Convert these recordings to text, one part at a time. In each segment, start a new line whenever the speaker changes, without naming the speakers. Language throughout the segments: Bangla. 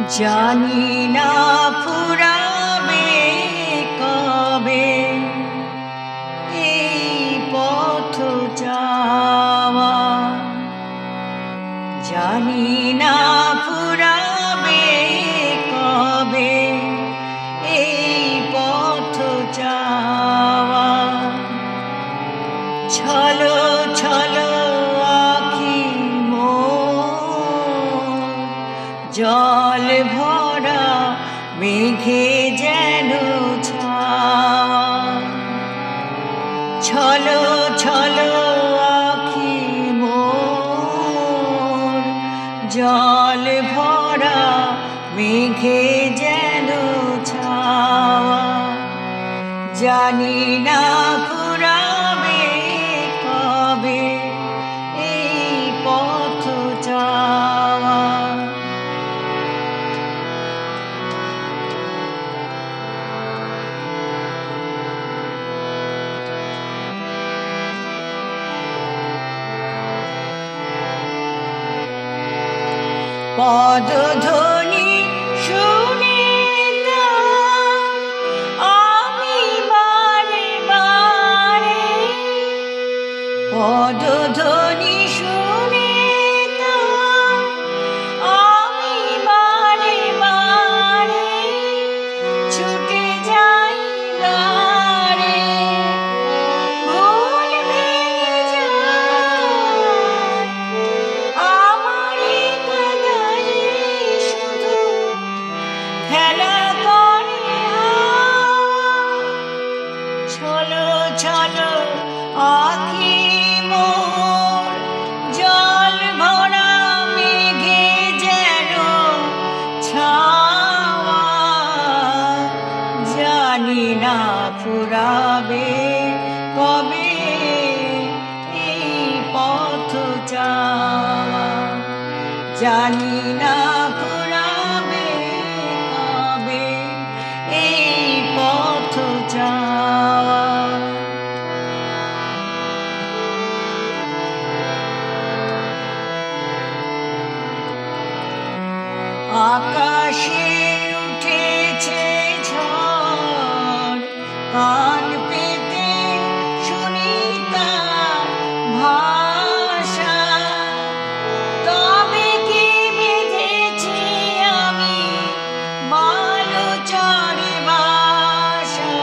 জানি না ফুরাবে কবে এই পথ যাওয়া, জানি না ফুরাবে কবে এই পথ যাওয়া। ছলো ছলো আঁখি মোর, জল ভরা মেঘে যেন ছাওয়া। ছলো ছলো আঁখি মোর, জল ভরা মেঘে যেন ছাওয়া। জানি না ফুরাবে কবে এই পথ যাওয়া। পদধ্বনি শুনে আমি বারে বারে, পদধ্বনি শুনে আমি বারে বারে ছুটে যাই দ্বারে। ভুল ভেঙে যায় আমারই কাদায়, শুধু খেলা করে ছলো ছলো আঁখি মোর, জল ভরা মেঘে যেন ছাওয়া। জানি না ফুরাবে কবে এই পথ যাওয়া, জানি না ফুরাবে কবে এই পথ যাওয়া। আকাশে উঠেছে ঝড়, কান পেতে শুনি তার ভাষা। তবে কি বেঁধেছি আমি বালুচরে বাসা,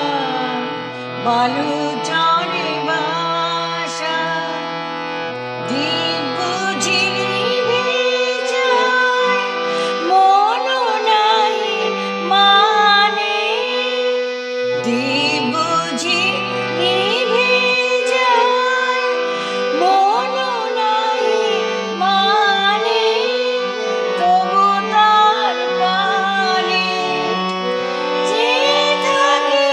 বালুচরে বাসা। দ্বীপ বুঝি নিভে যায়, মনও নাই মানে। দ্বীপ বুঝি নিভে যায়, মনও নাই মানে। তবু তার পানে চেয়ে থাকি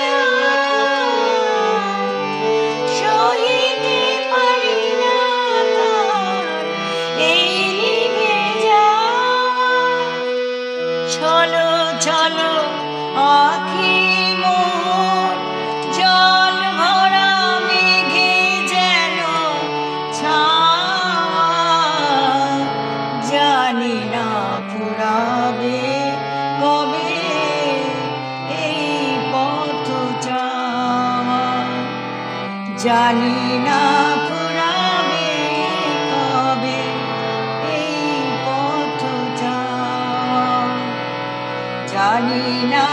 সহিতে পারি না তার এই নিভে যাওয়া। ছলো ছলো আঁখি মোর, জল ভরা মেঘে যেন ছাওয়া। জানি না ফুরাবে কবে এই পথ যাওয়া, জানি না ফুরাবে কবে এই পথ যাওয়া, জানি না।